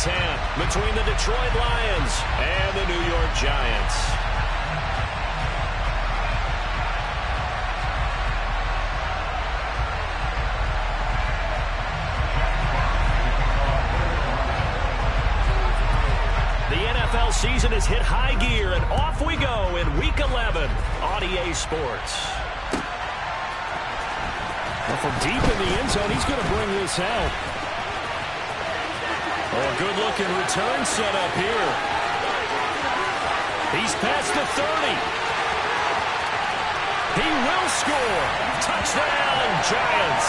10 between the Detroit Lions and the New York Giants. The NFL season has hit high gear, and off we go in Week 11 on EA Sports. Well, from deep in the end zone, he's going to bring this out. Oh, a good-looking return set up here. He's past the 30. He will score. Touchdown, Giants.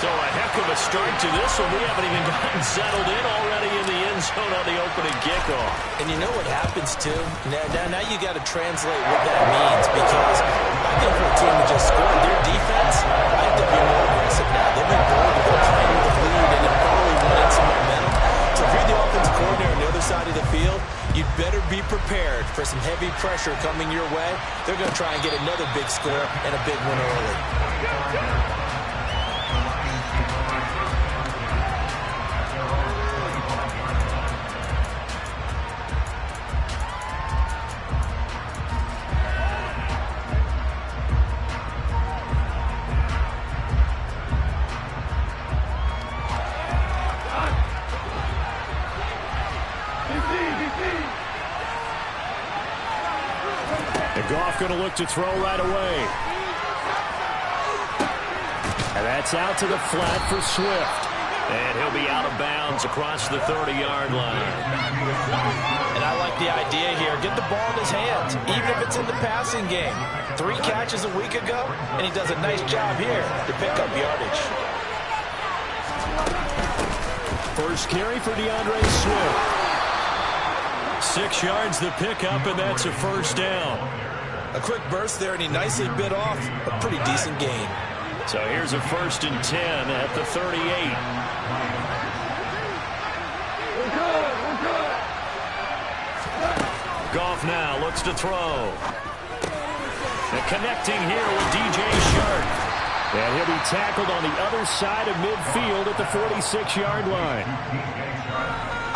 So a heck of a start to this one. We haven't even gotten settled in already in the end zone on the opening kickoff. And you know what happens, too? Now you got to translate what that means, because I think for a team that just scored, their defense, I think they'll be more aggressive now. They'll be bold with their playing with the lead, and they're probably running some momentum. So if you're the offensive coordinator on the other side of the field, you'd better be prepared for some heavy pressure coming your way. They're going to try and get another big score and a big win early. Goff going to look to throw right away. And that's out to the flat for Swift. And he'll be out of bounds across the 30-yard line. And I like the idea here. Get the ball in his hands, even if it's in the passing game. 3 catches a week ago, and he does a nice job here to pick up yardage. First carry for DeAndre Swift. 6 yards the pickup, and that's a first down. A quick burst there, and he nicely bit off a pretty decent gain. So here's a 1st and 10 at the 38. Goff now looks to throw. And connecting here with DJ Shark. And he'll be tackled on the other side of midfield at the 46-yard line.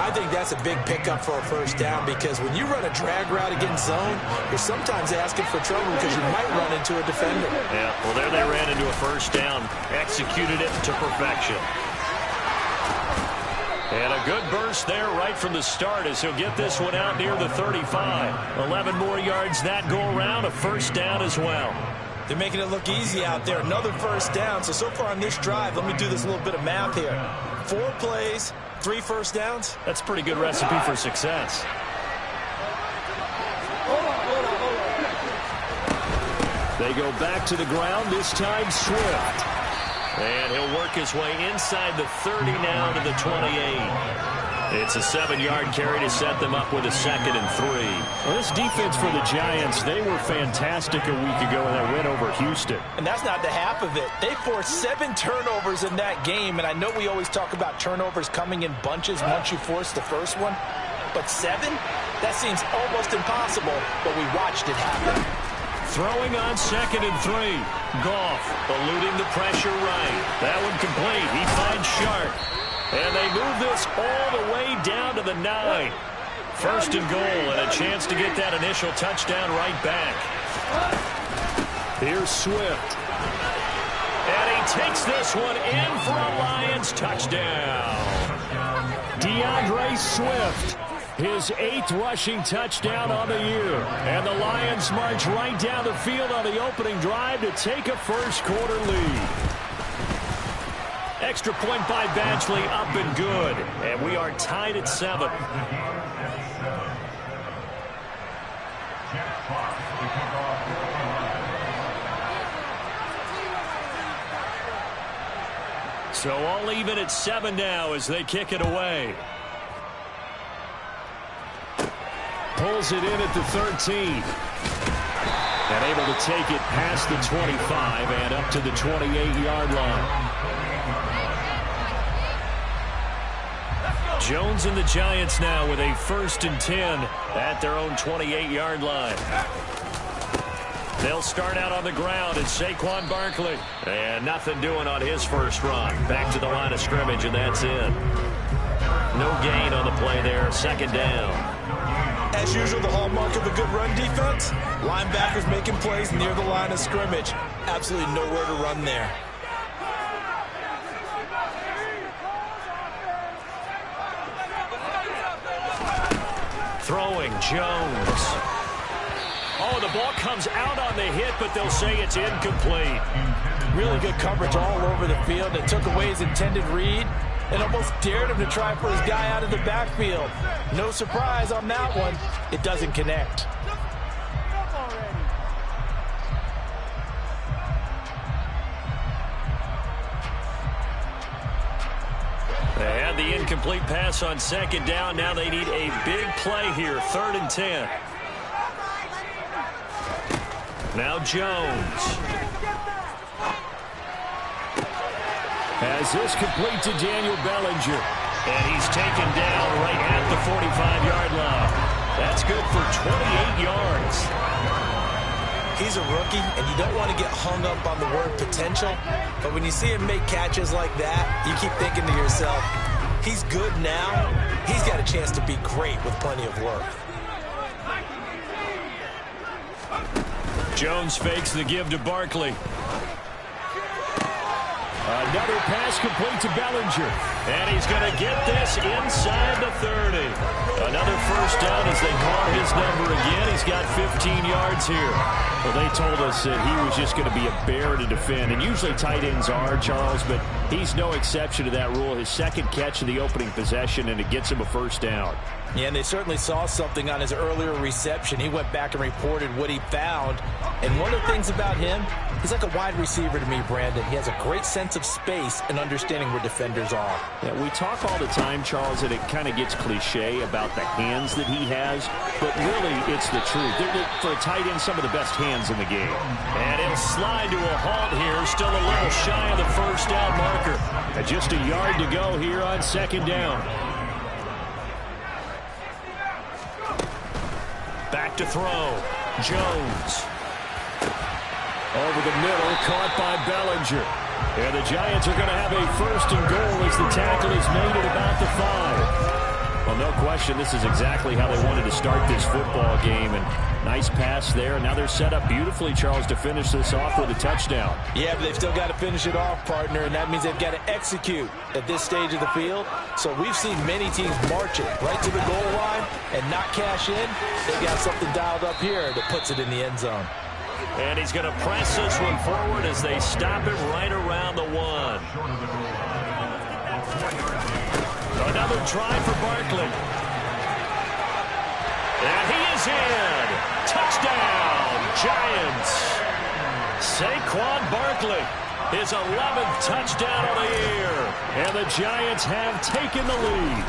I think that's a big pickup for a first down, because when you run a drag route against zone, you're sometimes asking for trouble because you might run into a defender. Yeah, well, there they ran into a first down, executed it to perfection. And a good burst there right from the start as he'll get this one out near the 35. 11 more yards that go around, a first down as well. They're making it look easy out there. Another first down. So far on this drive, let me do this little bit of math here. 4 plays, 3 first downs. That's a pretty good recipe for success. They go back to the ground, this time Swift. And he'll work his way inside the 30 now to the 28. It's a 7-yard carry to set them up with a 2nd and 3. Well, this defense for the Giants, they were fantastic a week ago in that win over Houston. And that's not the half of it. They forced 7 turnovers in that game, and I know we always talk about turnovers coming in bunches once you force the first one. But 7? That seems almost impossible, but we watched it happen. Throwing on 2nd and 3. Goff eluding the pressure right. That one complete. He finds Sharp. And they move this all the way down to the 9. 1st and goal, and a chance to get that initial touchdown right back. Here's Swift. And he takes this one in for a Lions touchdown. DeAndre Swift, his 8th rushing touchdown on the year. And the Lions march right down the field on the opening drive to take a first-quarter lead. Extra point by Badgley, up and good. And we are tied at 7. So all even at 7 now as they kick it away. Pulls it in at the 13. And able to take it past the 25 and up to the 28-yard line. Jones and the Giants now with a 1st and 10 at their own 28-yard line. They'll start out on the ground. It's Saquon Barkley. And nothing doing on his first run. Back to the line of scrimmage, and that's in. No gain on the play there. Second down. As usual, the hallmark of a good run defense, linebackers making plays near the line of scrimmage. Absolutely nowhere to run there. Throwing, Jones. Oh, the ball comes out on the hit, but they'll say it's incomplete. Really good coverage all over the field. It took away his intended read and almost dared him to try for his guy out of the backfield. No surprise on that one. It doesn't connect. They had the incomplete pass on second down. Now they need a big play here. 3rd and 10. Now Jones. Has this complete to Daniel Bellinger. And he's taken down right at the 45-yard line. That's good for 28 yards. He's a rookie, and you don't want to get hung up on the word potential. But when you see him make catches like that, you keep thinking to yourself, he's good now. He's got a chance to be great with plenty of work. Jones fakes the give to Barkley. Another pass complete to Bellinger. And he's going to get this inside the 30. Another first down as they call his number again. He's got 15 yards here. Well, they told us that he was just going to be a bear to defend. And usually tight ends are, Charles, but he's no exception to that rule. His second catch of the opening possession, and it gets him a first down. Yeah, and they certainly saw something on his earlier reception. He went back and reported what he found. And one of the things about him, he's like a wide receiver to me, Brandon. He has a great sense of space and understanding where defenders are. Yeah, we talk all the time, Charles, and it kind of gets cliche about the hands that he has, but really it's the truth. They're, for a tight end, some of the best hands in the game. And he'll slide to a halt here, still a little shy of the first down marker. And just a yard to go here on second down. Back to throw. Jones. Over the middle, caught by Bellinger. And the Giants are going to have a first and goal as the tackle is made at about the 5. Well, no question, this is exactly how they wanted to start this football game. And nice pass there. And now they're set up beautifully, Charles, to finish this off with a touchdown. Yeah, but they've still got to finish it off, partner, and that means they've got to execute at this stage of the field. So we've seen many teams march it right to the goal line and not cash in. They've got something dialed up here that puts it in the end zone. And he's going to press this one forward as they stop it right around the 1. Another try for Barkley. And he is in. Touchdown, Giants. Saquon Barkley, his 11th touchdown of the year. And the Giants have taken the lead.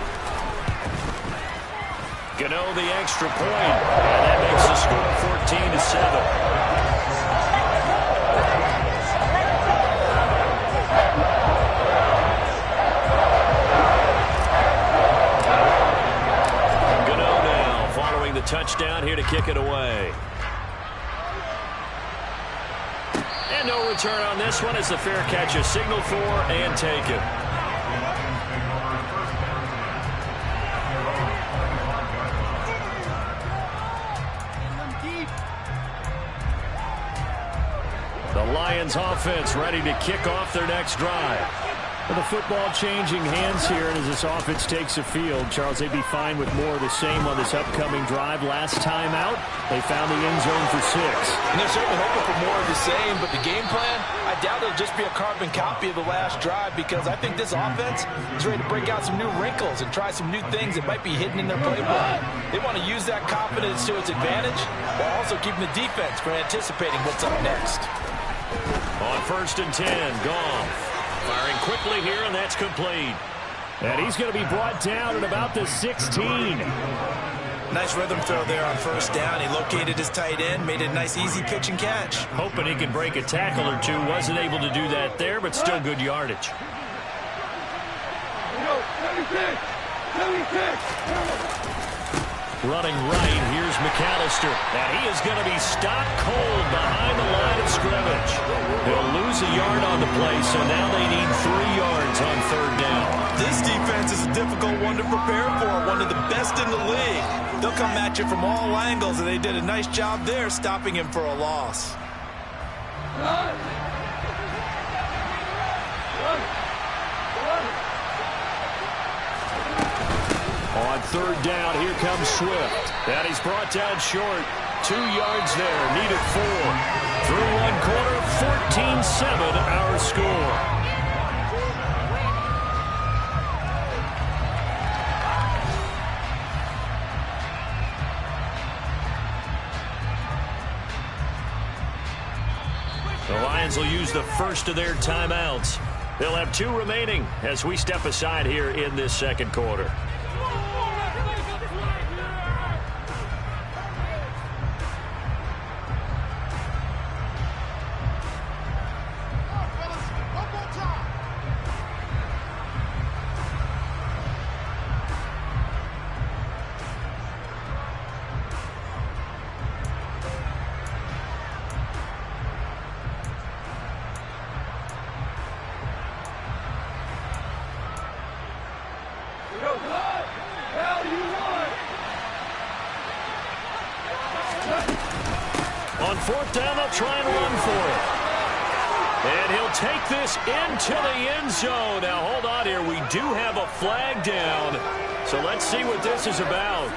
Gano the extra point. And that makes the score 14-7. Touchdown here to kick it away. And no return on this one as the fair catch is signaled for and taken. The Lions offense ready to kick off their next drive. Well, the football changing hands here, and as this offense takes the field, Charles, they'd be fine with more of the same on this upcoming drive. Last time out, they found the end zone for 6. And they're certainly hoping for more of the same, but the game plan, I doubt it'll just be a carbon copy of the last drive, because I think this offense is ready to break out some new wrinkles and try some new things that might be hidden in their playbook. They want to use that confidence to its advantage, while also keeping the defense from anticipating what's up next. On 1st and 10, Goff. Firing quickly here, and that's complete. And he's going to be brought down at about the 16. Nice rhythm throw there on first down. He located his tight end, made a nice easy pitch and catch. Hoping he can break a tackle or two. Wasn't able to do that there, but still good yardage. Running right, here's McAllister. And he is going to be stopped cold behind the line of scrimmage. He'll lose a yard on the play, so now they need 3 yards on 3rd down. This defense is a difficult one to prepare for, one of the best in the league. They'll come at you from all angles, and they did a nice job there stopping him for a loss. On 3rd down, here comes Swift. And he's brought down short. 2 yards there, needed 4. Through 1 quarter, 14-7 our score. The Lions will use the first of their timeouts. They'll have 2 remaining as we step aside here in this 2nd quarter. On 4th down, they'll try and run for it. And he'll take this into the end zone. Now, hold on here. We do have a flag down. So let's see what this is about.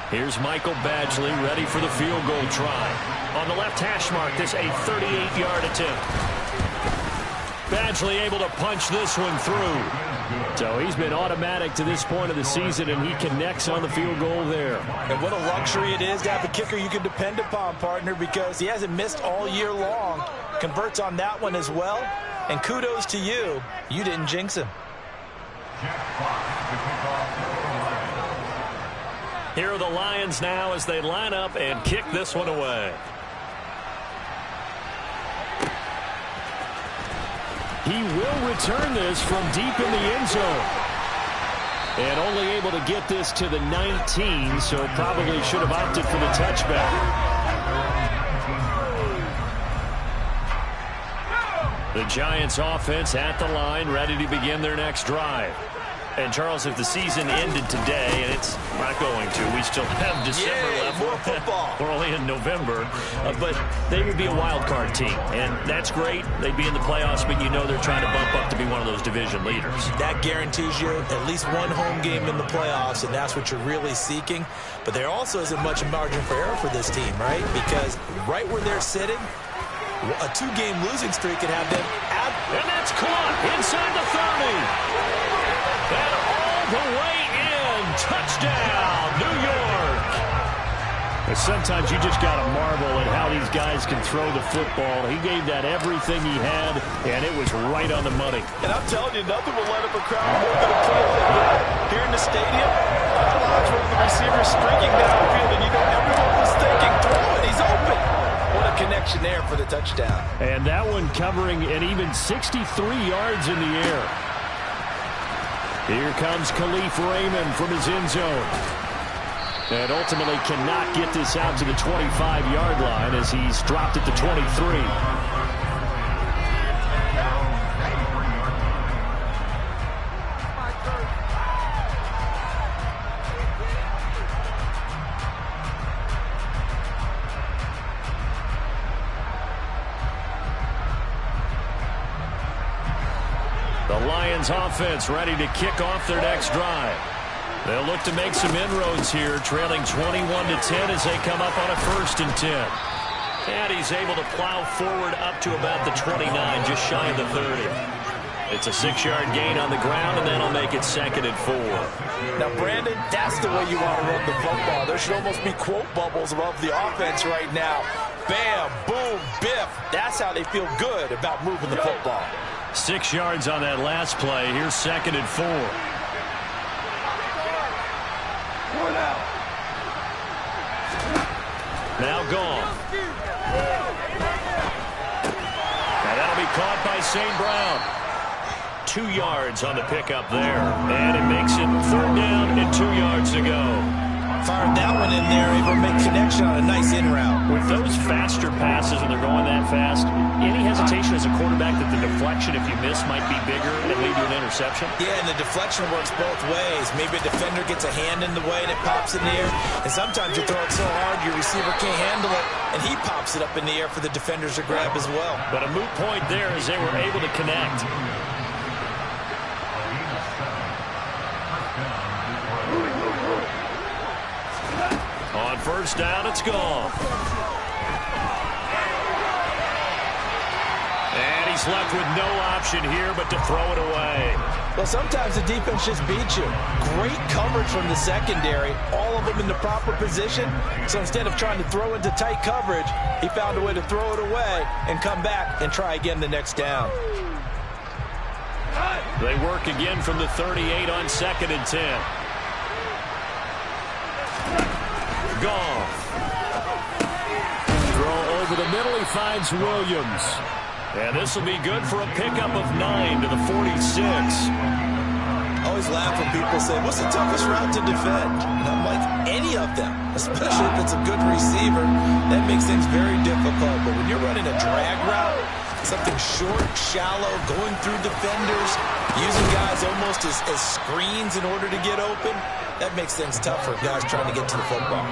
Here's Michael Badgley ready for the field goal try. On the left hash mark, this a 38-yard attempt. Badgley able to punch this one through. So he's been automatic to this point of the season, and he connects on the field goal there. And what a luxury it is to have a kicker you can depend upon, partner, because he hasn't missed all year long. Converts on that one as well. And kudos to you. You didn't jinx him. Here are the Lions now as they line up and kick this one away. He will return this from deep in the end zone. And only able to get this to the 19, so probably should have opted for the touchback. The Giants offense at the line, ready to begin their next drive. And, Charles, if the season ended today, and it's not going to, we still have December left. More football. We're only in November. But they would be a wild card team. And that's great. They'd be in the playoffs, but you know they're trying to bump up to be one of those division leaders. That guarantees you at least one home game in the playoffs, and that's what you're really seeking. But there also isn't much margin for error for this team, right? Because right where they're sitting, a 2-game losing streak could have them out. And that's caught inside the 30. And all the way in. Touchdown, New York. And sometimes you just got to marvel at how these guys can throw the football. He gave that everything he had, and it was right on the money. And I'm telling you, nothing will light up a crowd more than a play like that. Here in the stadium, that allows one of the receivers streaking downfield, and you know everyone was thinking, throw it, he's open. What a connection there for the touchdown. And that one covering an even 63 yards in the air. Here comes Khalif Raymond from his end zone. And ultimately cannot get this out to the 25-yard line as he's dropped at the 23. The Lions offense ready to kick off their next drive. They'll look to make some inroads here, trailing 21-10 as they come up on a 1st and 10. And he's able to plow forward up to about the 29, just shy of the 30. It's a 6-yard gain on the ground, and that'll make it 2nd and 4. Now, Brandon, that's the way you want to run the football. There should almost be quote bubbles above the offense right now. Bam, boom, biff. That's how they feel good about moving the football. 6 yards on that last play. Here's 2nd and 4. Now gone. Now that'll be caught by St. Brown. 2 yards on the pickup there. And it makes it 3rd down and 2 yards to go. Fired that one in there, able to make connection on a nice in route. With those faster passes and they're going that fast, any hesitation as a quarterback that the deflection, if you miss, might be bigger and lead to an interception? Yeah, and the deflection works both ways. Maybe a defender gets a hand in the way and it pops in the air. And sometimes you throw it so hard your receiver can't handle it, and he pops it up in the air for the defenders to grab as well. But a moot point there as they were able to connect. On 1st down, it's gone. And he's left with no option here but to throw it away. Well, sometimes the defense just beats you. Great coverage from the secondary, all of them in the proper position. So instead of trying to throw into tight coverage, he found a way to throw it away and come back and try again the next down. They work again from the 38 on 2nd and 10. Goff. Throw over the middle. He finds Williams. And this will be good for a pickup of 9 to the 46. I always laugh when people say, what's the toughest route to defend? And I'm like, any of them, especially if it's a good receiver. That makes things very difficult. But when you're running a drag route, something short, shallow, going through defenders, using guys almost as screens in order to get open, that makes things tough for guys trying to get to the football.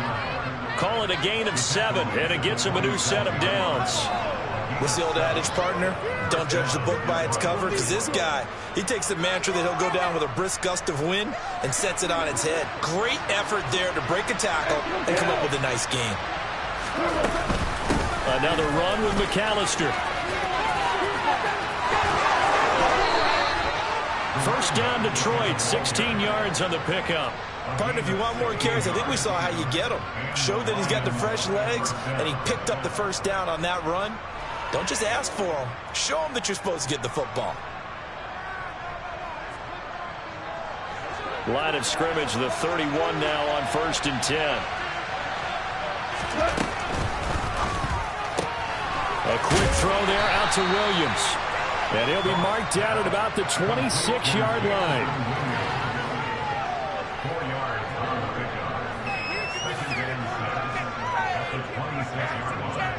Call it a gain of 7, and it gets him a new set of downs. What's the old adage, partner? Don't judge the book by its cover, because this guy, he takes the mantra that he'll go down with a brisk gust of wind and sets it on its head. Great effort there to break a tackle and come up with a nice gain. Another run with McAllister. 1st down, Detroit, 16 yards on the pickup. Partner, if you want more carries, I think we saw how you get him. Show that he's got the fresh legs, and he picked up the 1st down on that run. Don't just ask for him. Show him that you're supposed to get the football. Line of scrimmage, the 31 now on 1st and 10. A quick throw there out to Williams. And he'll be marked down at about the 26-yard line. 4 yards on the pickup. 26-yard line.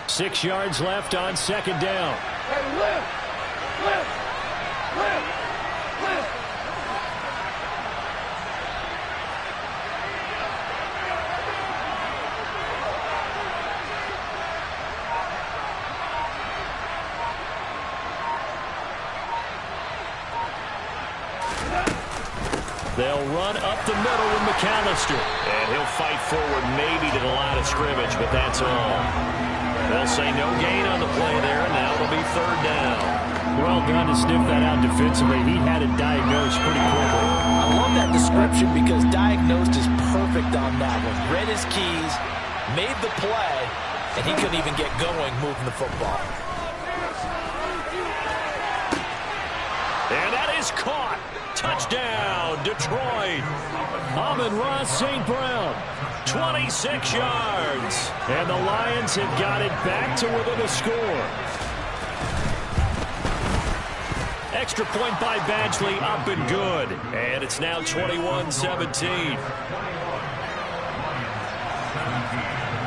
6 yards left on 2nd down. Hey, lift! They'll run up the middle with McAllister. And he'll fight forward maybe to the line of scrimmage, but that's all. They'll say no gain on the play there, and now it'll be 3rd down. Well done to sniff that out defensively. He had it diagnosed pretty quickly. I love that description because diagnosed is perfect on that one. Read his keys, made the play, and he couldn't even get going moving the football. And that is caught. Touchdown, Detroit. Amon-Ra St. Brown. 26 yards. And the Lions have got it back to within a score. Extra point by Badgley, up and good. And it's now 21-17.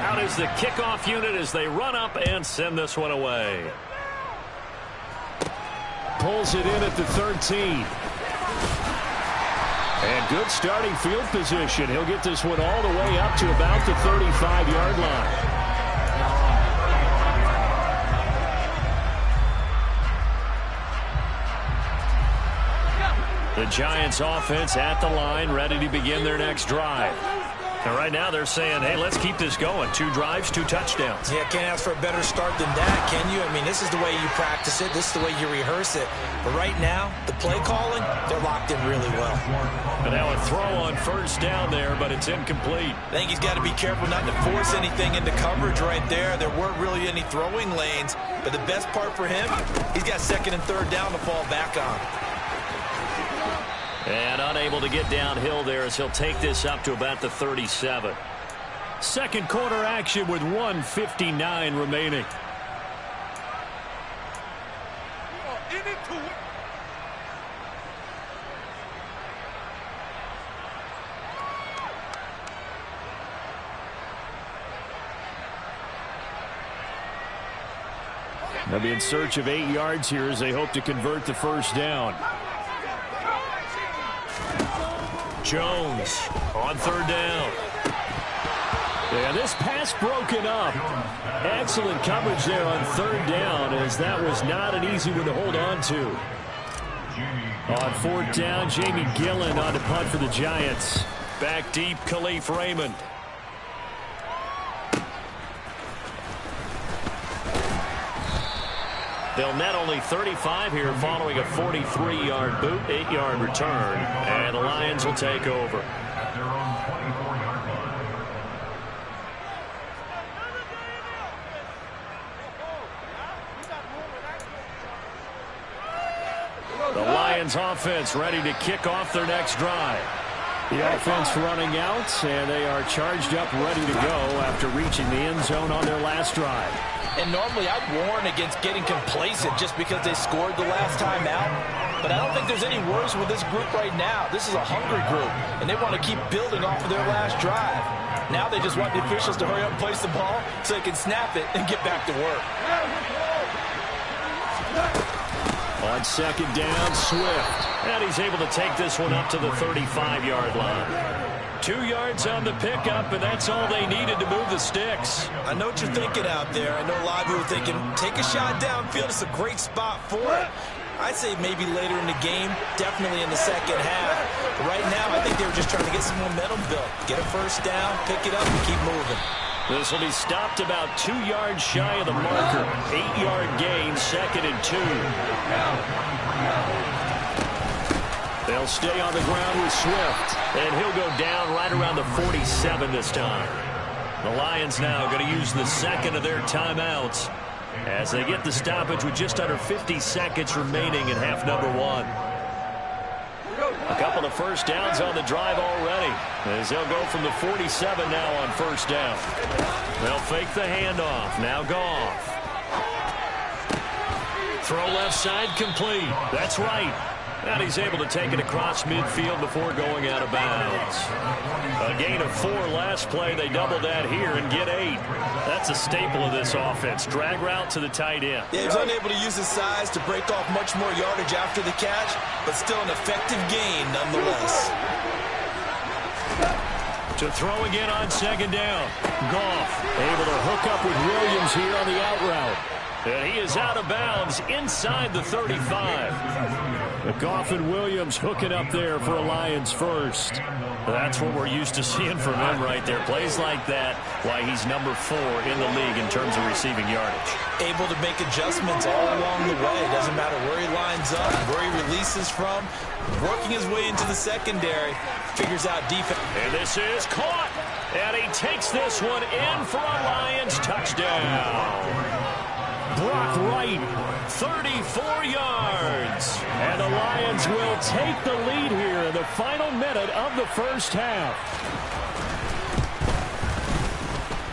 Out is the kickoff unit as they run up and send this one away. Pulls it in at the 13. And good starting field position. He'll get this one all the way up to about the 35-yard line. The Giants offense at the line, ready to begin their next drive. And right now they're saying, hey, let's keep this going. 2 drives, 2 touchdowns. Yeah, can't ask for a better start than that, can you? I mean, this is the way you practice it. This is the way you rehearse it. But right now, the play calling, they're locked in really well. And now a throw on 1st down there, but it's incomplete. I think he's got to be careful not to force anything into coverage right there. There weren't really any throwing lanes. But the best part for him, he's got 2nd and 3rd down to fall back on. And unable to get downhill there as he'll take this up to about the 37. Second quarter action with 1:59 remaining. They'll be in search of 8 yards here as they hope to convert the first down. Jones on third down. Yeah, this pass broken up. Excellent coverage there on third down, as that was not an easy one to hold on to. On fourth down, Jamie Gillen on to punt for the Giants. Back deep, Khalif Raymond. They'll net only 35 here following a 43-yard boot, 8-yard return. And the Lions will take over. At their own 24-yard line. The Lions offense ready to kick off their next drive. The offense running out, and they are charged up, ready to go after reaching the end zone on their last drive. And normally I'd warn against getting complacent just because they scored the last time out. But I don't think there's any worse with this group right now. This is a hungry group, and they want to keep building off of their last drive. Now they just want the officials to hurry up and place the ball so they can snap it and get back to work. On second down, Swift. And he's able to take this one up to the 35-yard line. 2 yards on the pickup, and that's all they needed to move the sticks. I know what you're thinking out there. I know a lot of you are thinking, take a shot downfield. It's a great spot for it. I'd say maybe later in the game, definitely in the second half. But right now, I think they were just trying to get some momentum built. Get a first down, pick it up, and keep moving. This will be stopped about 2 yards shy of the marker. 8-yard gain, 2nd and 2. They'll stay on the ground with Swift, and he'll go down right around the 47 this time. The Lions now going to use the second of their timeouts as they get the stoppage with just under 50 seconds remaining in half number 1. A couple of first downs on the drive already, as they'll go from the 47 now on first down. They'll fake the handoff. Now Goff. Throw left side complete. That's right. And he's able to take it across midfield before going out of bounds. A gain of 4 last play. They double that here and get 8. That's a staple of this offense. Drag route to the tight end. Yeah, he was unable to use his size to break off much more yardage after the catch, but still an effective gain nonetheless. To throw again on second down. Goff able to hook up with Williams here on the out route. And he is out of bounds inside the 35. Goff and Williams hooking up there for a Lions first. That's what we're used to seeing from him right there. Plays like that, why he's number 4 in the league in terms of receiving yardage. Able to make adjustments all along the way. Doesn't matter where he lines up, where he releases from. Working his way into the secondary. Figures out defense. And this is caught. And he takes this one in for a Lions touchdown. Brock Wright, 34 yards. and the Lions will take the lead here in the final minute of the first half.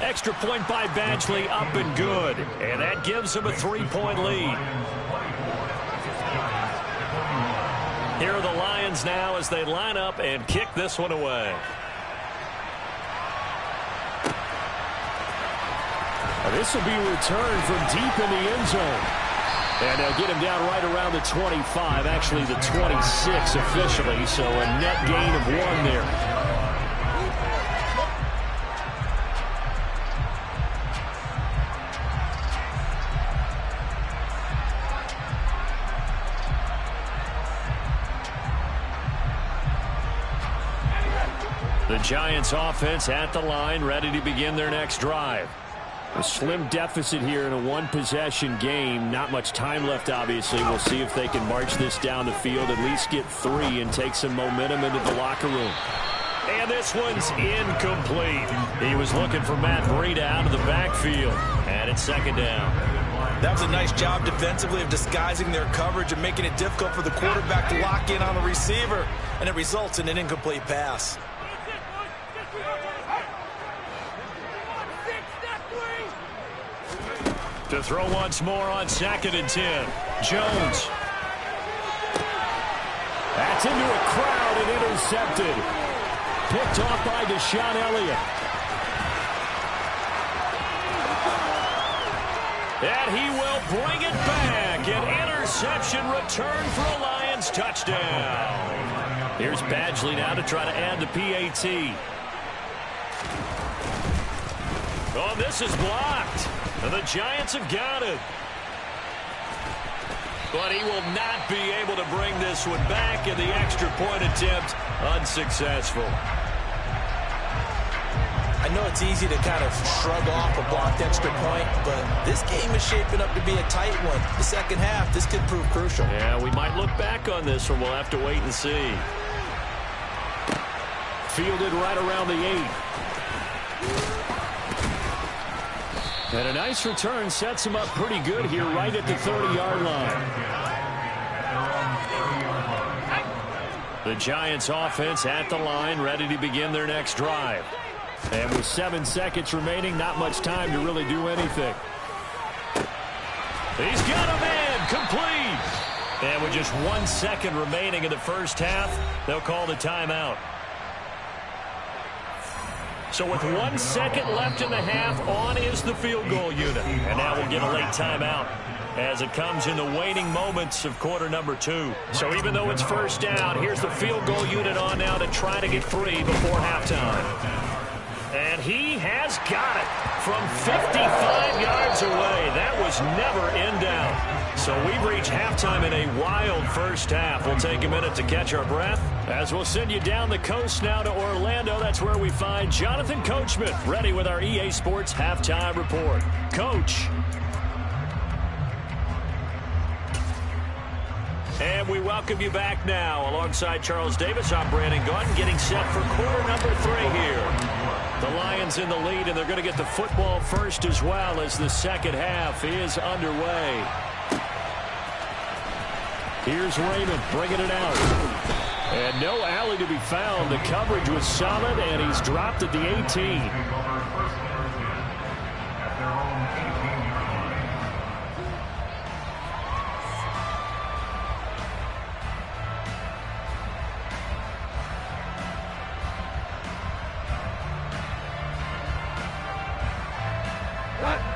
Extra point by Badgley, up and good. And that gives them a 3-point lead. Here are the Lions now as they line up and kick this one away. This will be returned from deep in the end zone. And they'll get him down right around the 25, actually the 26 officially, so a net gain of 1 there. The Giants offense at the line, ready to begin their next drive. A slim deficit here in a one-possession game. Not much time left, obviously. We'll see if they can march this down the field, at least get 3 and take some momentum into the locker room. And this one's incomplete. He was looking for Matt Breida out of the backfield. And it's second down. That was a nice job defensively of disguising their coverage and making it difficult for the quarterback to lock in on the receiver. And it results in an incomplete pass. To throw once more on 2nd and 10. Jones. That's into a crowd and intercepted. Picked off by Deshaun Elliott. And he will bring it back. An interception return for a Lions touchdown. Here's Badgley now to try to add the PAT. Oh, this is blocked. And the Giants have got it. But he will not be able to bring this one back, and the extra point attempt unsuccessful. I know it's easy to kind of shrug off a blocked extra point, but this game is shaping up to be a tight one. The second half, this could prove crucial. Yeah, we might look back on this one. We'll have to wait and see. Fielded right around the 8. And a nice return sets him up pretty good here right at the 30-yard line. The Giants offense at the line, ready to begin their next drive. And with 7 seconds remaining, not much time to really do anything. He's got him in, complete. And with just 1 second remaining in the first half, they'll call the timeout. So with 1 second left in the half, on is the field goal unit. And now we'll get a late timeout as it comes in the waning moments of quarter number 2. So even though it's first down, here's the field goal unit on now to try to get 3 before halftime. And he has got it from 55 yards away. That was never in doubt. So we've reached halftime in a wild first half. We'll take a minute to catch our breath as we'll send you down the coast now to Orlando. That's where we find Jonathan Coachman ready with our EA Sports Halftime Report. Coach. And we welcome you back now. Alongside Charles Davis, I'm Brandon Gaudin, getting set for quarter number 3 here. The Lions in the lead, and they're going to get the football first as well as the second half is underway. Here's Raymond bringing it out. And no alley to be found. The coverage was solid, and he's dropped at the 18.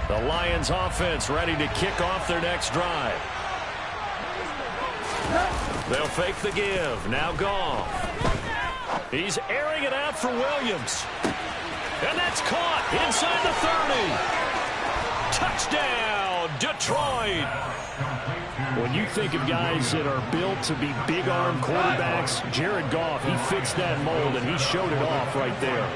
The Lions offense ready to kick off their next drive. They'll fake the give. Now Goff. He's airing it out for Williams. And that's caught inside the 30. Touchdown, Detroit. When you think of guys that are built to be big-arm quarterbacks, Jared Goff, he fits that mold, and he showed it off right there.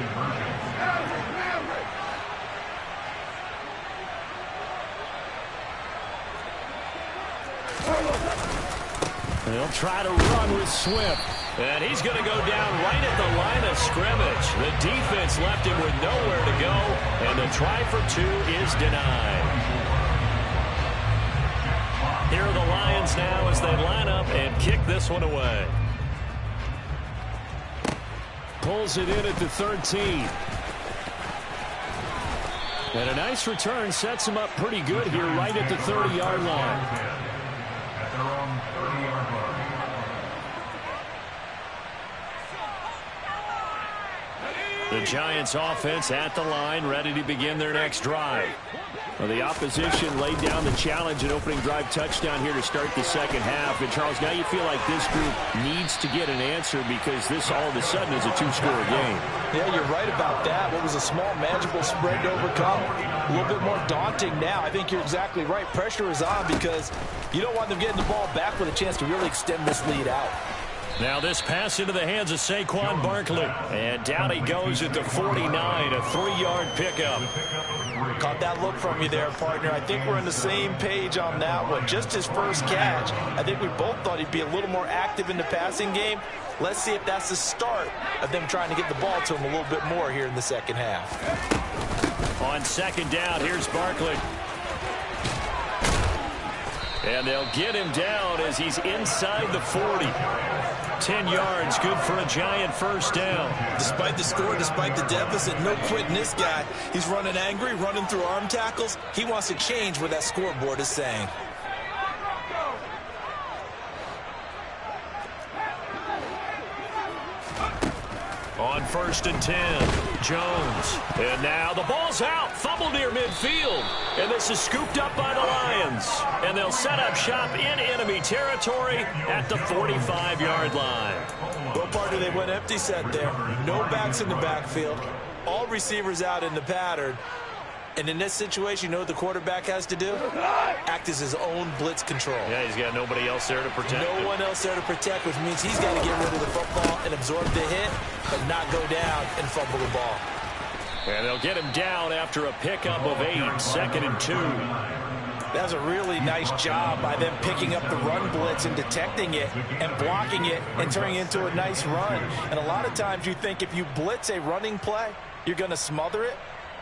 They'll try to run with Swift. And he's going to go down right at the line of scrimmage. The defense left him with nowhere to go, and the try for 2 is denied. Here are the Lions now as they line up and kick this one away. Pulls it in at the 13. And a nice return sets him up pretty good here right at the 30-yard line. The Giants offense at the line, ready to begin their next drive. Well, the opposition laid down the challenge and opening drive touchdown here to start the second half. And, Charles, now you feel like this group needs to get an answer because this all of a sudden is a 2-score game. Yeah, you're right about that. What was a small, manageable spread to overcome, a little bit more daunting now. I think you're exactly right. Pressure is on because you don't want them getting the ball back with a chance to really extend this lead out. Now this pass into the hands of Saquon Barkley. And down he goes at the 49, a 3-yard pickup. Caught that look from you there, partner. I think we're on the same page on that one. Just his first catch. I think we both thought he'd be a little more active in the passing game. Let's see if that's the start of them trying to get the ball to him a little bit more here in the second half. On second down, here's Barkley. And they'll get him down as he's inside the 40. 10 yards, good for a Giant first down. Despite the score, despite the deficit, no quitting this guy. He's running angry, running through arm tackles. He wants to change what that scoreboard is saying. On 1st and 10, Jones. And now the ball's out. Fumble near midfield. And this is scooped up by the Lions. And they'll set up shop in enemy territory at the 45-yard line. Well, partner, they went empty set there. No backs in the backfield. All receivers out in the pattern. And in this situation, you know what the quarterback has to do? Act as his own blitz control. Yeah, he's got nobody else there to protect him. No one else there to protect, which means he's got to get rid of the football and absorb the hit, but not go down and fumble the ball. And they'll get him down after a pickup of 8, 2nd and 2. That's a really nice job by them picking up the run blitz and detecting it and blocking it and turning it into a nice run. And a lot of times you think if you blitz a running play, you're going to smother it.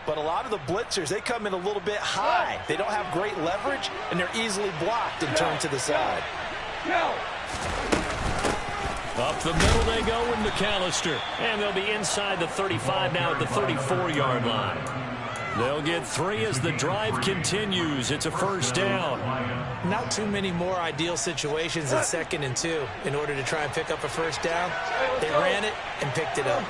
But a lot of the blitzers, they come in a little bit high. They don't have great leverage, and they're easily blocked and turned to the side. Up the middle they go with McAllister. And they'll be inside the 35 now at the 34-yard line. They'll get 3 as the drive continues. It's a first down. Not too many more ideal situations in 2nd and 2 in order to try and pick up a first down. They ran it and picked it up.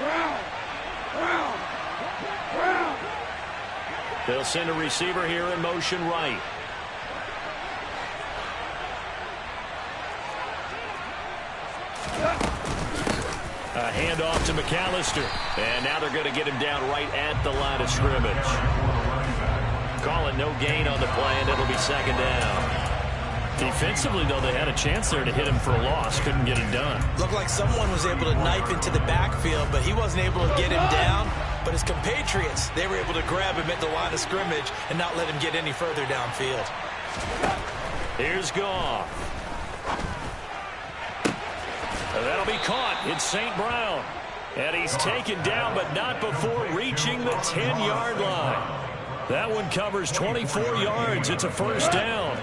They'll send a receiver here in motion right. A handoff to McAllister. And now they're going to get him down right at the line of scrimmage. Call it no gain on the play, and it'll be 2nd down. Defensively, though, they had a chance there to hit him for a loss. Couldn't get it done. Looked like someone was able to knife into the backfield, but he wasn't able to get him down. But his compatriots, they were able to grab him at the line of scrimmage and not let him get any further downfield. Here's Goff. That'll be caught. It's St. Brown. And he's taken down, but not before reaching the 10-yard line. That one covers 24 yards. It's a first down.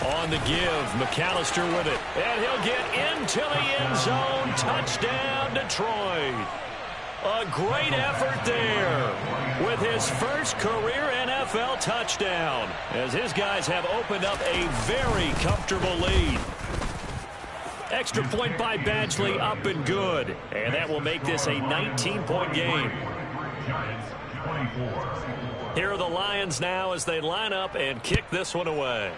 On the give, McAllister with it. And he'll get into the end zone. Touchdown, Detroit. A great effort there with his first career NFL touchdown, as his guys have opened up a very comfortable lead. Extra point by Badgley, up and good. And that will make this a 19-point game. Here are the Lions now as they line up and kick this one away.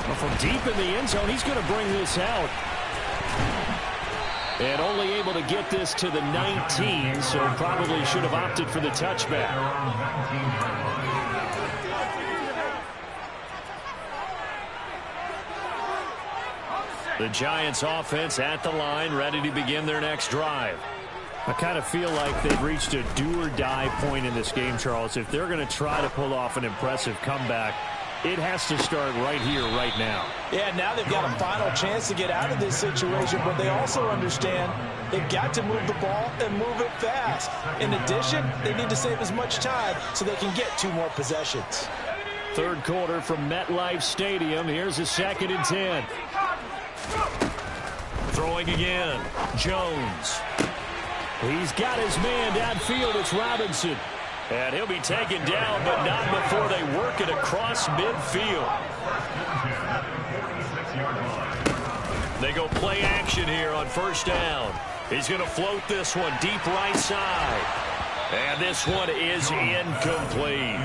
Well, from deep in the end zone, he's going to bring this out. And only able to get this to the 19, so probably should have opted for the touchback. The Giants offense at the line, ready to begin their next drive. I kind of feel like they've reached a do-or-die point in this game, Charles. If they're going to try to pull off an impressive comeback, it has to start right here, right now. Yeah, now they've got a final chance to get out of this situation, but they also understand they've got to move the ball and move it fast. In addition, they need to save as much time so they can get 2 more possessions. Third quarter from MetLife Stadium. Here's a 2nd and 10. Throwing again. Jones. He's got his man downfield. It's Robinson. And he'll be taken down, but not before they work it across midfield. They go play action here on first down. He's going to float this one deep right side. And this one is incomplete.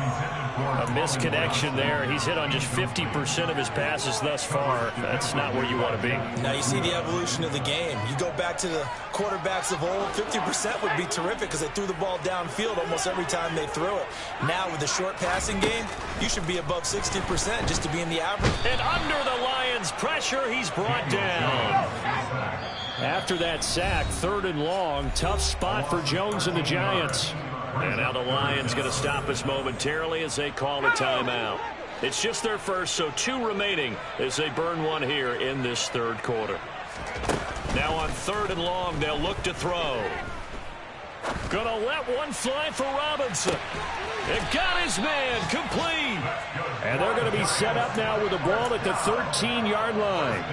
A misconnection there. He's hit on just 50% of his passes thus far. That's not where you want to be. Now you see the evolution of the game. You go back to the quarterbacks of old, 50% would be terrific because they threw the ball downfield almost every time they threw it. Now with the short passing game, you should be above 60% just to be in the average. And under the Lions' pressure, he's brought down. After that sack, 3rd and long, tough spot for Jones and the Giants. And now the Lions going to stop us momentarily as they call a timeout. It's just their first, so 2 remaining as they burn one here in this 3rd quarter. Now on 3rd and long, they'll look to throw. Gonna let one fly for Robinson. It got his man complete. And they're going to be set up now with the ball at the 13-yard line.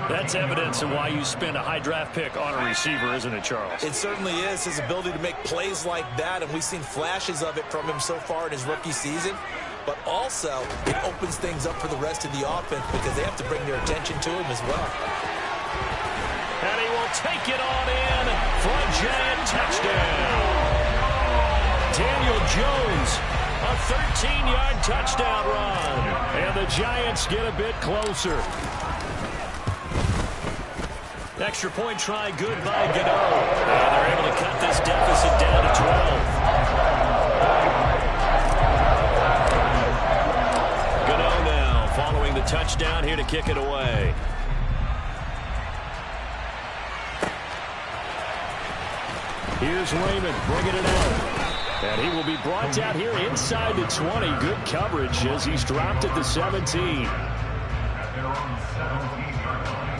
That's evidence of why you spend a high draft pick on a receiver, isn't it, Charles? It certainly is, his ability to make plays like that, and we've seen flashes of it from him so far in his rookie season. But also, it opens things up for the rest of the offense because they have to bring their attention to him as well. And he will take it on in for a Giant touchdown. Daniel Jones, a 13-yard touchdown run. And the Giants get a bit closer. Extra point try good by Gano. And they're able to cut this deficit down to 12. Gano now following the touchdown here to kick it away. Here's Raymond bringing it out. And he will be brought down here inside the 20. Good coverage as he's dropped at the 17. At their own 17-yard line.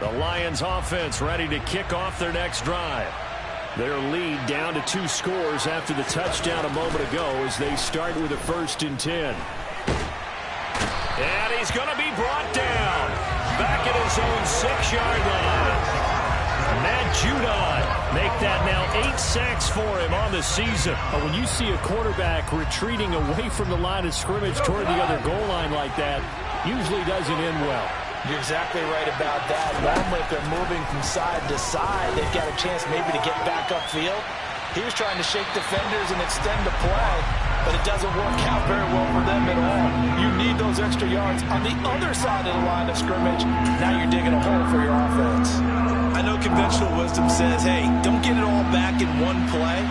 The Lions offense ready to kick off their next drive. Their lead down to 2 scores after the touchdown a moment ago as they start with a 1st and 10. And he's going to be brought down back at his own 6-yard line. Matt Judon make that now 8 sacks for him on the season. But when you see a quarterback retreating away from the line of scrimmage toward the other goal line like that, usually doesn't end well. You're exactly right about that. Normally, if they're moving from side to side, they've got a chance maybe to get back upfield. He was trying to shake defenders and extend the play, but it doesn't work out very well for them at all. You need those extra yards on the other side of the line of scrimmage. Now you're digging a hole for your offense. I know conventional wisdom says, hey, don't get it all back in one play,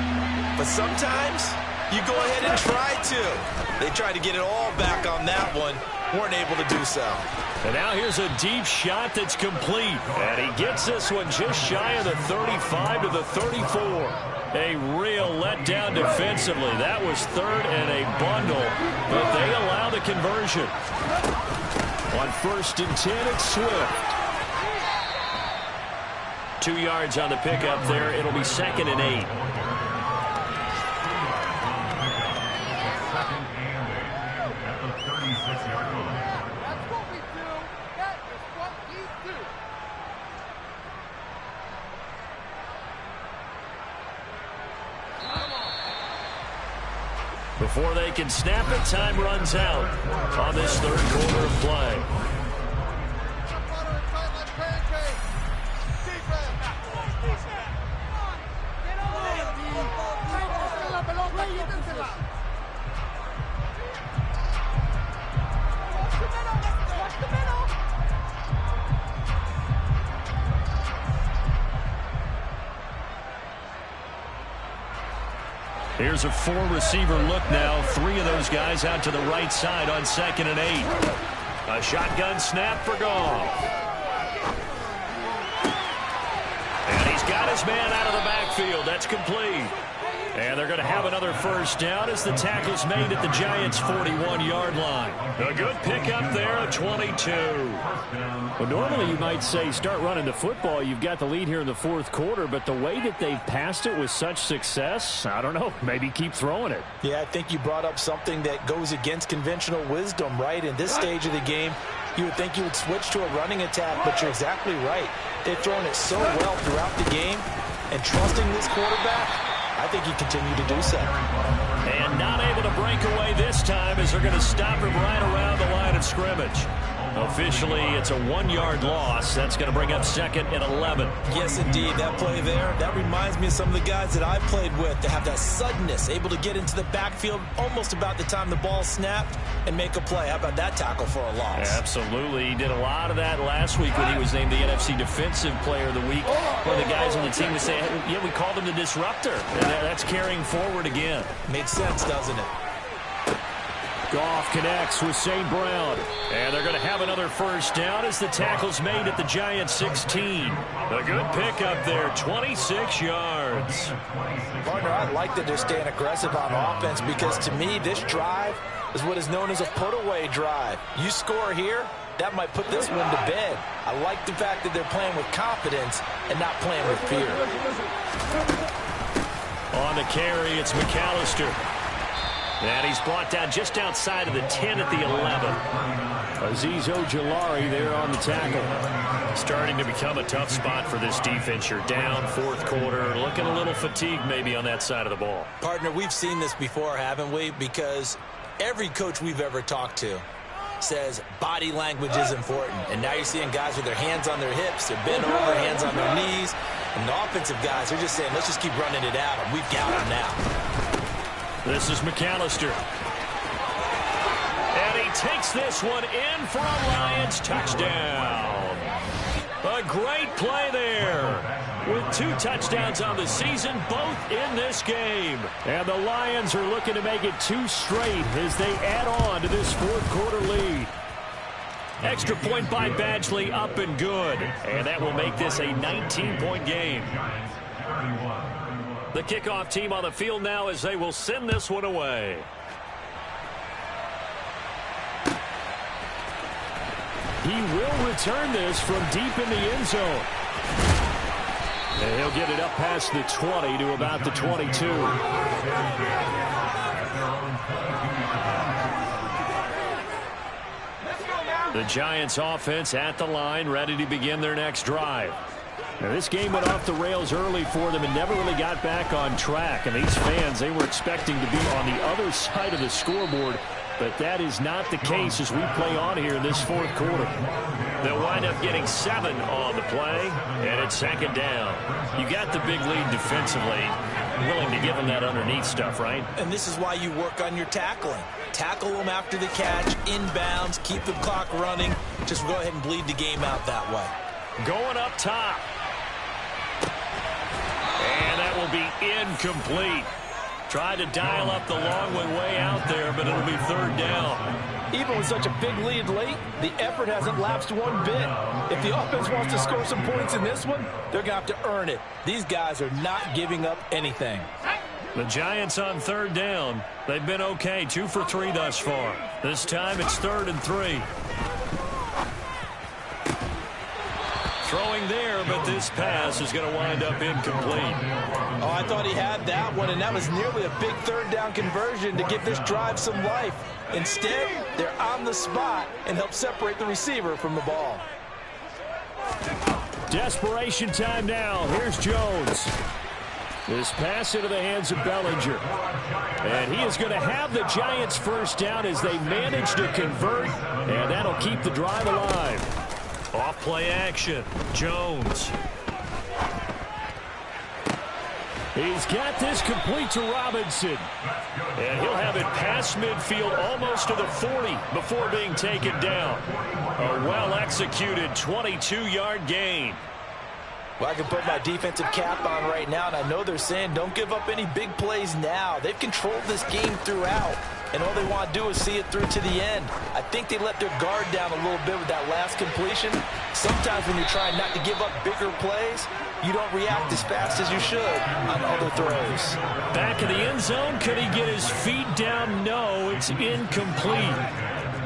but sometimes you go ahead and try to. They tried to get it all back on that one, weren't able to do so. And now here's a deep shot that's complete. And he gets this one just shy of the 35 to the 34. A real letdown defensively. That was 3rd and a bundle, but they allow the conversion. On 1st and 10, it's Swift. 2 yards on the pickup there. It'll be 2nd and 8. Second and 8 at the 36-yard line. That's what we do. That is what we do. Before they can snap it, time runs out on this 3rd quarter of play. Butter and tight like pancakes. Defense. Get over there. La pelota, quítensela. Watch the middle. Here's a 4-receiver look now. 3 of those guys out to the right side on 2nd and 8. A shotgun snap for Goff. And he's got his man out of the backfield. That's complete. And they're going to have another 1st down as the tackle's made at the Giants' 41-yard line. A good pickup there at 22. Well, normally you might say start running the football. You've got the lead here in the 4th quarter, but the way that they've passed it with such success, I don't know, maybe keep throwing it. Yeah, I think you brought up something that goes against conventional wisdom, right? In this stage of the game, you would think you would switch to a running attack, but you're exactly right. They've thrown it so well throughout the game, and trusting this quarterback, I think you continue to do so. And not able to break away this time as they're going to stop him right around the line of scrimmage. Officially, it's a 1-yard loss. That's going to bring up 2nd and 11. Yes, indeed. That play there, that reminds me of some of the guys that I've played with that have that suddenness, able to get into the backfield almost about the time the ball snapped and make a play. How about that tackle for a loss? Absolutely. He did a lot of that last week when he was named the NFC Defensive Player of the Week. One of the guys on the team would say, hey, yeah, we called him the disruptor. And that's carrying forward again. Makes sense, doesn't it? Goff connects with St. Brown. And they're going to have another first down as the tackle's made at the Giants' 16. A good pickup there, 26 yards. Partner, I like that they're staying aggressive on offense because to me, this drive is what is known as a put-away drive. You score here, that might put this one to bed. I like the fact that they're playing with confidence and not playing with fear. On the carry, it's McAllister. And he's brought down just outside of the 10 at the 11. Azeez Ojulari there on the tackle. Starting to become a tough spot for this defense. You're down fourth quarter, looking a little fatigued maybe on that side of the ball. Partner, we've seen this before, haven't we? Because every coach we've ever talked to says body language is important. And now you're seeing guys with their hands on their hips, they're bent over, hands on their knees. And the offensive guys, they're just saying, let's just keep running it at them. We've got them now. This is McAllister. And he takes this one in for a Lions touchdown. A great play there. With 2 touchdowns on the season, both in this game. And the Lions are looking to make it 2 straight as they add on to this fourth quarter lead. Extra point by Badgley, up and good. And that will make this a 19-point game. The kickoff team on the field now as they will send this one away. He will return this from deep in the end zone. And he'll get it up past the 20 to about the 22. The Giants offense at the line, ready to begin their next drive. Now, this game went off the rails early for them and never really got back on track. And these fans, they were expecting to be on the other side of the scoreboard. But that is not the case as we play on here in this fourth quarter. They'll wind up getting 7 on the play, and it's second down. You got the big lead defensively, willing to give them that underneath stuff, right? And this is why you work on your tackling. Tackle them after the catch, inbounds, keep the clock running. Just go ahead and bleed the game out that way. Going up top. And that will be incomplete. Tried to dial up the long way out there, but it'll be third down. Even with such a big lead late, the effort hasn't lapsed one bit. If the offense wants to score some points in this one, they're going to have to earn it. These guys are not giving up anything. The Giants on third down. They've been okay, 2 for 3 thus far. This time it's 3rd and 3. Throwing there, but this pass is going to wind up incomplete. Oh, I thought he had that one, and that was nearly a big third down conversion to give this drive some life. Instead, they're on the spot and help separate the receiver from the ball. Desperation time now. Here's Jones. This pass into the hands of Bellinger. And he is going to have the Giants first down as they manage to convert, and that'll keep the drive alive. Off play action. Jones. He's got this complete to Robinson. And he'll have it past midfield almost to the 40 before being taken down. A well-executed 22-yard gain. Well, I can put my defensive cap on right now, and I know they're saying don't give up any big plays now. They've controlled this game throughout, and all they want to do is see it through to the end. I think they let their guard down a little bit with that last completion. Sometimes when you're trying not to give up bigger plays, you don't react as fast as you should on other throws. Back in the end zone, could he get his feet down? No, it's incomplete.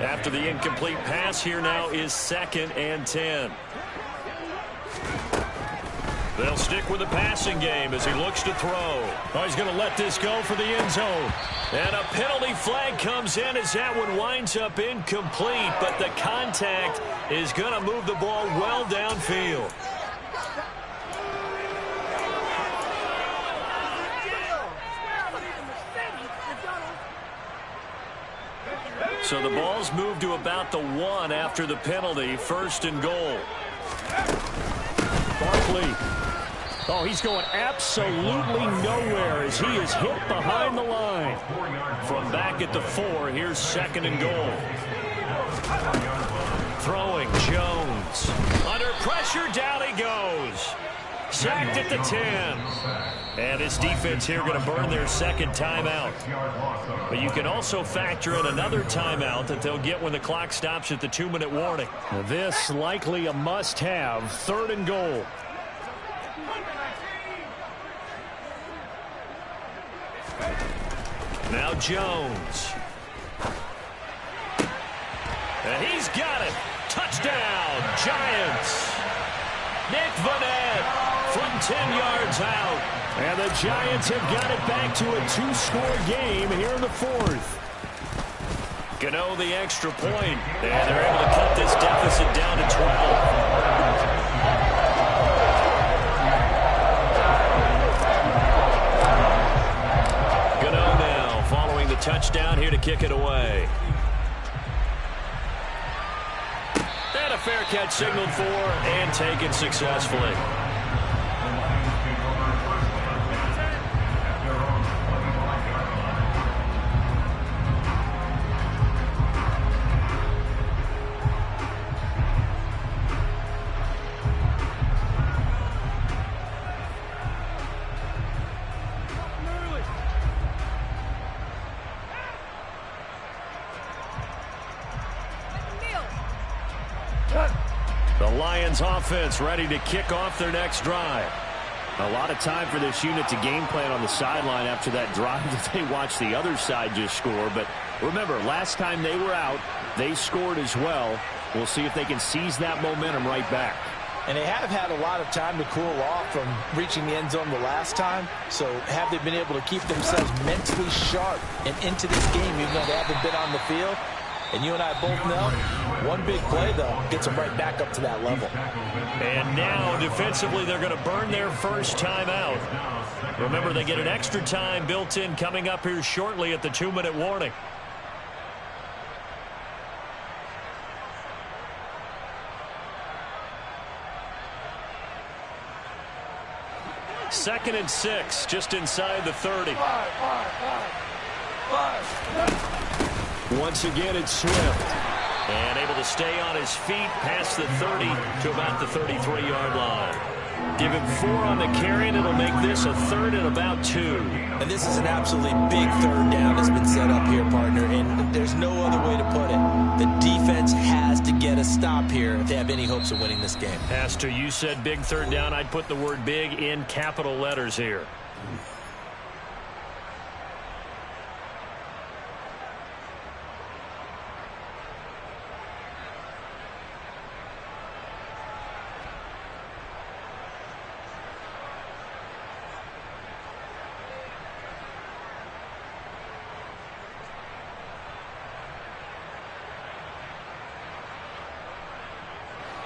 After the incomplete pass, here now is 2nd and 10. They'll stick with the passing game as he looks to throw. Oh, he's going to let this go for the end zone. And a penalty flag comes in as that one winds up incomplete, but the contact is going to move the ball well downfield. So the ball's moved to about the 1 after the penalty. 1st and goal. Barkley. Oh, he's going absolutely nowhere as he is hit behind the line. From back at the 4, here's 2nd and goal. Throwing Jones. Under pressure, down he goes. sacked at the 10. And his defense here going to burn their second timeout. But you can also factor in another timeout that they'll get when the clock stops at the 2-minute warning. This likely a must-have, 3rd and goal. Now Jones. And he's got it. Touchdown, Giants. Nick Vannett from 10 yards out. And the Giants have got it back to a 2-score game here in the 4th. Gano the extra point. And they're able to cut this deficit down to 12. Gano now following the touchdown here to kick it away. And a fair catch signaled for and taken successfully. The Lions offense ready to kick off their next drive. A lot of time for this unit to game plan on the sideline after that drive that they watched the other side just score. But remember, last time they were out, they scored as well. We'll see if they can seize that momentum right back. And they have had a lot of time to cool off from reaching the end zone the last time. So have they been able to keep themselves mentally sharp and into this game even though they haven't been on the field? And you and I both know, one big play, though, gets them right back up to that level. And now, defensively, they're going to burn their first time out. Remember, they get an extra time built in coming up here shortly at the 2-minute warning. Second and 6, just inside the 30. Once again, it's Swift. And able to stay on his feet past the 30 to about the 33-yard line. Give him 4 on the carry, and it'll make this a 3rd and about 2. And this is an absolutely big 3rd down that's been set up here, partner, and there's no other way to put it. The defense has to get a stop here if they have any hopes of winning this game. Pastor, you said big 3rd down. I'd put the word big in capital letters here.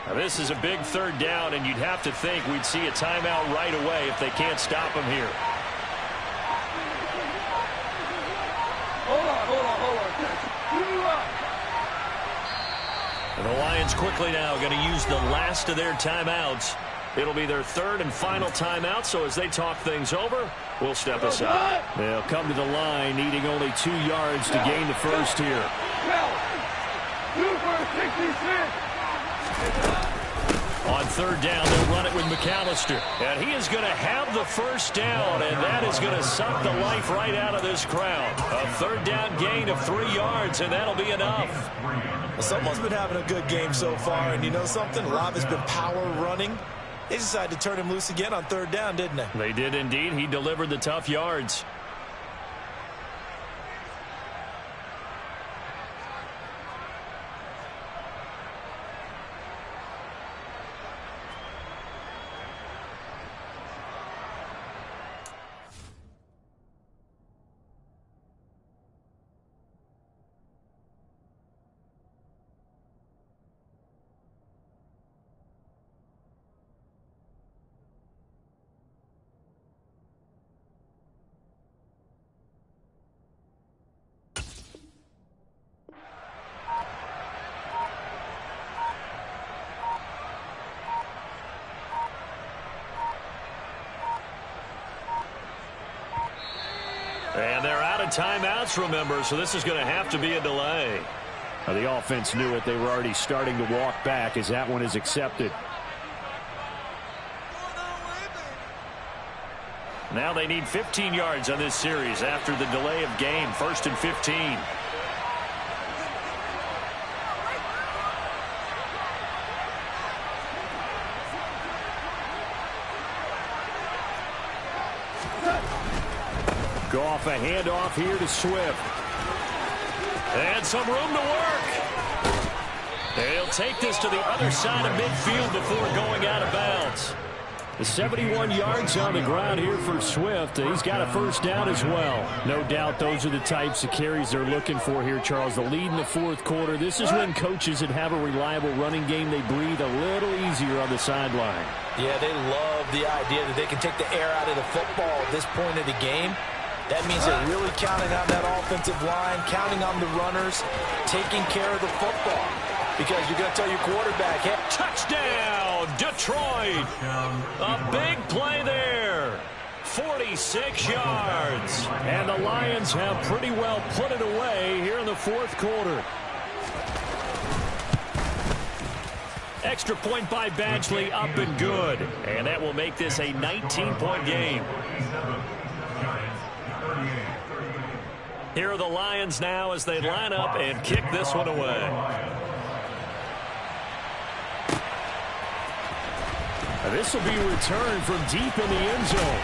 Now, this is a big 3rd down, and you'd have to think we'd see a timeout right away if they can't stop him here. And the Lions quickly now going to use the last of their timeouts. It'll be their 3rd and final timeout, so as they talk things over, we'll step aside. They'll come to the line, needing only 2 yards to gain the first here. On 3rd down, they'll run it with McAllister. And he is going to have the first down, and that is going to suck the life right out of this crowd. A 3rd down gain of 3 yards, and that'll be enough. Well, someone's been having a good game so far, and you know something? A lot has been power running. They decided to turn him loose again on 3rd down, didn't they? They did indeed. He delivered the tough yards. And they're out of timeouts, remember, so this is going to have to be a delay. Now, the offense knew it. They were already starting to walk back as that one is accepted. Now they need 15 yards on this series after the delay of game. 1st and 15. Goff, a handoff here to Swift. And some room to work. They'll take this to the other side of midfield before going out of bounds. The 71 yards on the ground here for Swift. He's got a first down as well. No doubt those are the types of carries they're looking for here, Charles. The lead in the fourth quarter. This is when coaches that have a reliable running game, they breathe a little easier on the sideline. Yeah, they love the idea that they can take the air out of the football at this point of the game. That means they're really counting on that offensive line, counting on the runners, taking care of the football. Because you're going to tell your quarterback, hey, touchdown, Detroit. A big play there. 46 yards. And the Lions have pretty well put it away here in the fourth quarter. Extra point by Badgley, up and good. And that will make this a 19-point game. Here are the Lions now as they line up and kick this one away. This will be returned from deep in the end zone.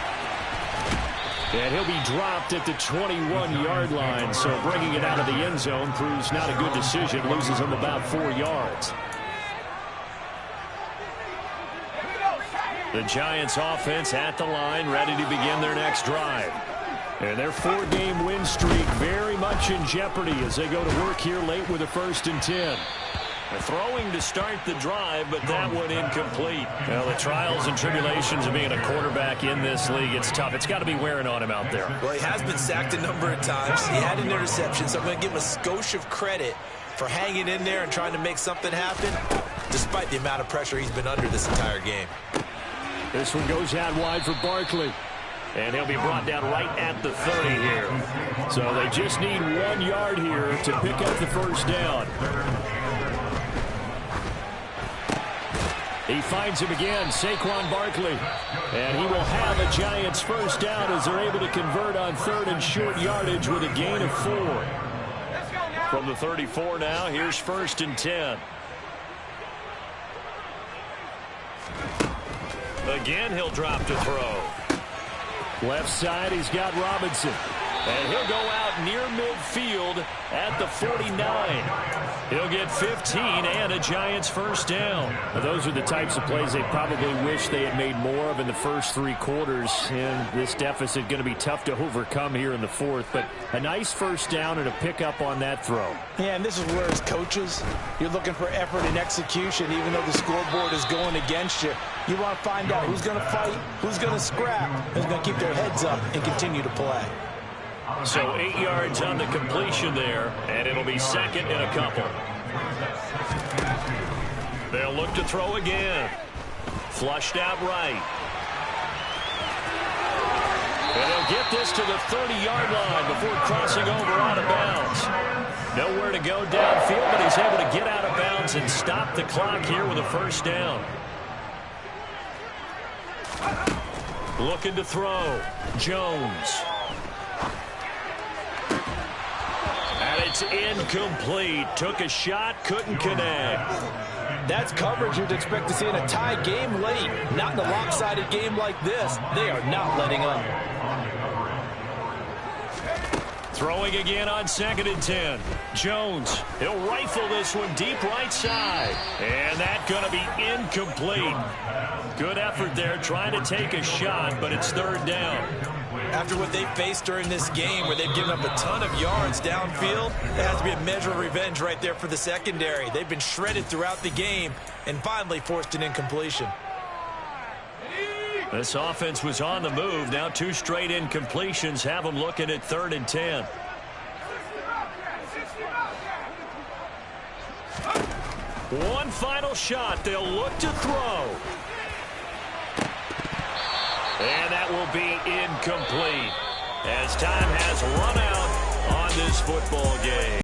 And he'll be dropped at the 21-yard line. So bringing it out of the end zone proves not a good decision. Loses him about 4 yards. The Giants offense at the line, ready to begin their next drive. And their 4-game win streak very much in jeopardy as they go to work here late with a 1st and 10. Throwing to start the drive, but that one incomplete. Well, the trials and tribulations of being a quarterback in this league, it's tough. It's got to be wearing on him out there. Well, he has been sacked a number of times. He had an interception, so I'm going to give him a skosh of credit for hanging in there and trying to make something happen, despite the amount of pressure he's been under this entire game. This one goes out wide for Barkley. And he'll be brought down right at the 30 here. So they just need 1 yard here to pick up the first down. He finds him again, Saquon Barkley. And he will have a Giants first down as they're able to convert on 3rd and short yardage with a gain of 4. From the 34 now, here's 1st and 10. Again, he'll drop to throw. Left side, he's got Robinson. And he'll go out near midfield at the 49. He'll get 15 and a Giants first down. Those are the types of plays they probably wish they had made more of in the first 3 quarters. And this deficit going to be tough to overcome here in the fourth. But a nice first down and a pickup on that throw. Yeah, and this is where as coaches, you're looking for effort and execution. Even though the scoreboard is going against you, you want to find out who's going to fight, who's going to scrap, who's going to keep their heads up and continue to play. So 8 yards on the completion there, and it'll be 2nd and a couple. They'll look to throw again. Flushed out right. And he'll get this to the 30-yard line before crossing over out of bounds. Nowhere to go downfield, but he's able to get out of bounds and stop the clock here with a first down. Looking to throw. Jones. And it's incomplete. Took a shot, couldn't connect. That's coverage you'd expect to see in a tie game late. Not in a lopsided game like this. They are not letting up. Throwing again on 2nd and 10. Jones, he'll rifle this one deep right side. And that's going to be incomplete. Good effort there trying to take a shot, but it's 3rd down. After what they faced during this game where they've given up a ton of yards downfield, there has to be a measure of revenge right there for the secondary. They've been shredded throughout the game and finally forced an incompletion. This offense was on the move. Now 2 straight incompletions have them looking at 3rd and 10. One final shot. They'll look to throw. And that will be incomplete as time has run out on this football game.